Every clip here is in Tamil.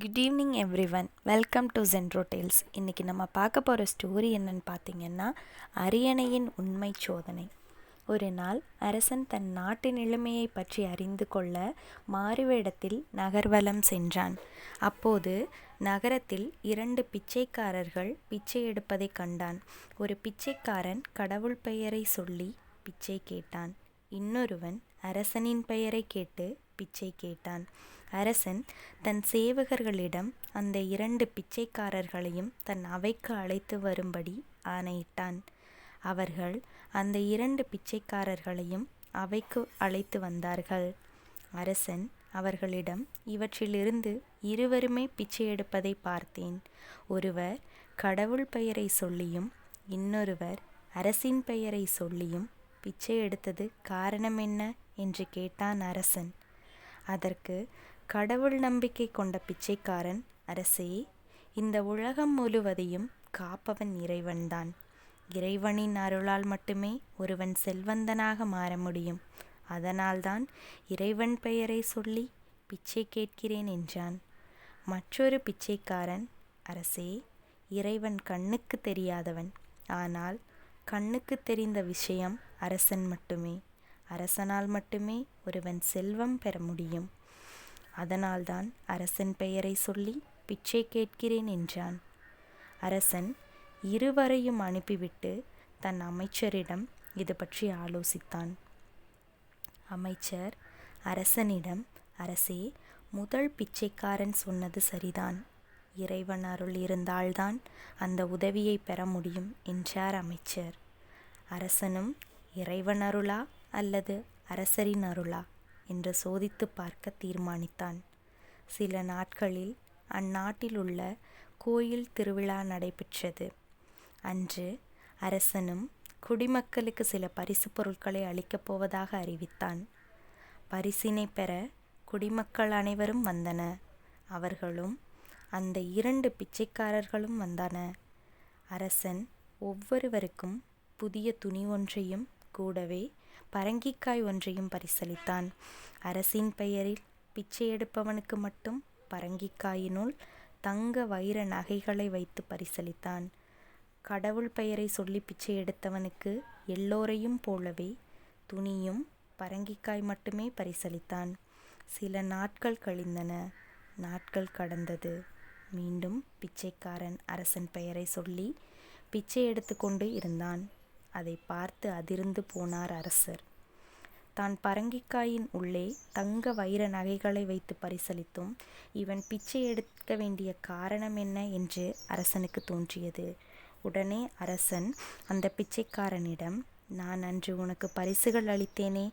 Good evening everyone, welcome to Gentro Tales. இன்றைக்கி நம்ம பார்க்க போகிற ஸ்டோரி என்னன்னு பார்த்தீங்கன்னா, அரியணையின் உண்மை சோதனை. ஒரு நாள் அரசன் தன் நாட்டு நிலைமையை பற்றி அறிந்து கொள்ள மாறுவேடத்தில் நகர்வலம் சென்றான். அப்போது நகரத்தில் 2 பிச்சைக்காரர்கள் பிச்சை எடுப்பதை கண்டான். ஒரு பிச்சைக்காரன் கடவுள் பெயரை சொல்லி பிச்சை கேட்டான். இன்னொருவன் அரசனின் பெயரை கேட்டு பிச்சை கேட்டான். அரசன் தன் சேவகர்களிடம் அந்த 2 பிச்சைக்காரர்களையும் தன் அவைக்கு அழைத்து வரும்படி ஆணையிட்டான். அவர்கள் அந்த 2 பிச்சைக்காரர்களையும் அவைக்கு அழைத்து வந்தார்கள். அரசன் அவர்களிடம், இவற்றிலிருந்து இருவருமே பிச்சை எடுப்பதை பார்த்தேன். ஒருவர் கடவுள் பெயரை சொல்லியும் இன்னொருவர் அரசின் பெயரை சொல்லியும் பிச்சை எடுத்தது காரணம் என்ன என்று கேட்டான் அரசன். அதற்கு கடவுள் நம்பிக்கை கொண்ட பிச்சைக்காரன், அரசே, இந்த உலகம் முழுவதையும் காப்பவன் இறைவன்தான். இறைவனின் அருளால் மட்டுமே ஒருவன் செல்வந்தனாக மாற முடியும். அதனால்தான் இறைவன் பெயரை சொல்லி பிச்சை கேட்கிறேன் என்றான். மற்றொரு பிச்சைக்காரன், அரசே, இறைவன் கண்ணுக்கு தெரியாதவன். ஆனால் கண்ணுக்கு தெரிந்த விஷயம் அரசன் மட்டுமே. அரசனால் மட்டுமே ஒருவன் செல்வம் பெற முடியும். அதனால்தான் அரசன் பெயரை சொல்லி பிச்சை கேட்கிறேன் என்றான். அரசன் இருவரையும் அனுப்பிவிட்டு தன் அமைச்சரிடம் இது பற்றி ஆலோசித்தான். அமைச்சர் அரசனிடம், அரசே, முதல் பிச்சைக்காரன் சொன்னது சரிதான். இறைவன் அருள் இருந்தால்தான் அந்த உதவியை பெற முடியும் என்றார் அமைச்சர். அரசனும் இறைவன் அருளா அல்லது அரசரின் அருளா என்று சோதித்து பார்க்க தீர்மானித்தான். சில நாட்களில் அந்நாட்டில் உள்ள கோயில் திருவிழா நடைபெற்றது. அன்று அரசனும் குடிமக்களுக்கு சில பரிசு பொருட்களை அளிக்கப் போவதாக அறிவித்தான். பரிசினை பெற குடிமக்கள் அனைவரும் வந்தனர். அவர்களும் அந்த 2 பிச்சைக்காரர்களும் வந்தனர். அரசன் ஒவ்வொருவருக்கும் புதிய துணி ஒன்றையும் கூடவே பரங்கிக்காய் ஒன்றையும் பரிசளித்தான். அரசின் பெயரில் பிச்சை எடுப்பவனுக்கு மட்டும் பரங்கிக்காயினுள் தங்க வைர நகைகளை வைத்து பரிசளித்தான். கடவுள் பெயரை சொல்லி பிச்சை எடுத்தவனுக்கு எல்லோரையும் போலவே துணியும் பரங்கிக்காய் மட்டுமே பரிசளித்தான். சில நாட்கள் கழிந்தன. நாட்கள் கடந்தது. மீண்டும் பிச்சைக்காரன் அரசன் பெயரை சொல்லி பிச்சை எடுத்து கொண்டு இருந்தான். அதை பார்த்து அதிர்ந்து போனார் அரசர். தான் பரங்கிக்காயின் உள்ளே தங்க வைர நகைகளை வைத்து பரிசளித்தும் இவன் பிச்சை எடுக்க வேண்டிய காரணம் என்ன என்று அரசனுக்கு தோன்றியது. உடனே அரசன் அந்த பிச்சைக்காரனிடம், நான் அன்று உனக்கு பரிசுகள் அளித்தேனே,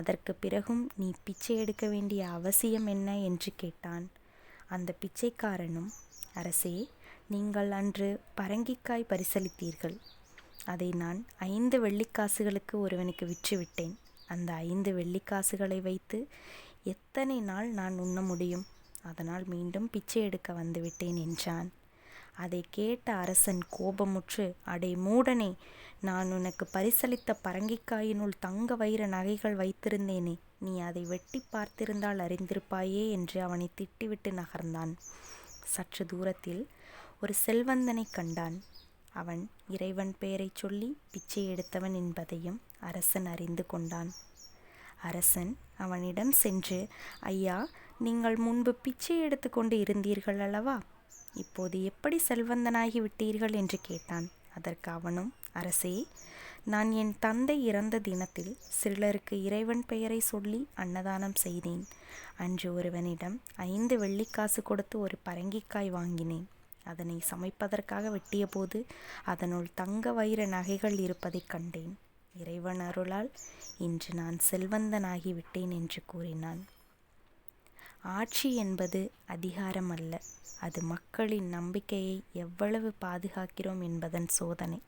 அதற்கு பிறகும் நீ பிச்சை எடுக்க வேண்டிய அவசியம் என்ன என்று கேட்டான். அந்த பிச்சைக்காரனும், அரசே, நீங்கள் அன்று பரங்கிக்காய் பரிசளித்தீர்கள். அதை நான் 5 வெள்ளிக்காசுகளுக்கு ஒருவனுக்கு விற்றுவிட்டேன். அந்த 5 வெள்ளிக்காசுகளை வைத்து எத்தனை நாள் நான் உண்ண முடியும்? அதனால் மீண்டும் பிச்சை எடுக்க வந்துவிட்டேன் என்றான். அதை கேட்ட அரசன் கோபமுற்று, அடே மூடனே, நான் உனக்கு பரிசளித்த பரங்கிக்காயினுள் தங்க வைர நகைகள் வைத்திருந்தேனே, நீ அதை வெட்டி பார்த்திருந்தால் அறிந்திருப்பாயே என்று அவனை திட்டிவிட்டு நகர்ந்தான். சற்று தூரத்தில் ஒரு செல்வந்தனை கண்டான். அவன் இறைவன் பெயரை சொல்லி பிச்சை எடுத்தவன் என்பதையும் அரசன் அறிந்து கொண்டான். அரசன் அவனிடம் சென்று, ஐயா, நீங்கள் முன்பு பிச்சை எடுத்து கொண்டு இருந்தீர்கள் அல்லவா? இப்போது எப்படி செல்வந்தனாகி விட்டீர்கள் என்று கேட்டான். அதற்கு அவனும், அரசே, நான் என் தந்தை இறந்த தினத்தில் சிலருக்கு இறைவன் பெயரை சொல்லி அன்னதானம் செய்தேன். அன்று ஒருவனிடம் 5 வெள்ளிக்காசு கொடுத்து ஒரு பரங்கிக்காய் வாங்கினேன். அதனை சமைப்பதற்காக வெட்டிய போது அதனுள் தங்க வைர நகைகள் இருப்பதைக் கண்டேன். இறைவன் அருளால் இன்று நான் செல்வந்தனாகி விட்டேன் என்று கூறினான். ஆட்சி என்பது அதிகாரம் அல்ல, அது மக்களின் நம்பிக்கையை எவ்வளவு பாதுகாக்கிறோம் என்பதன் சோதனை.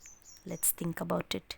Let's think about it.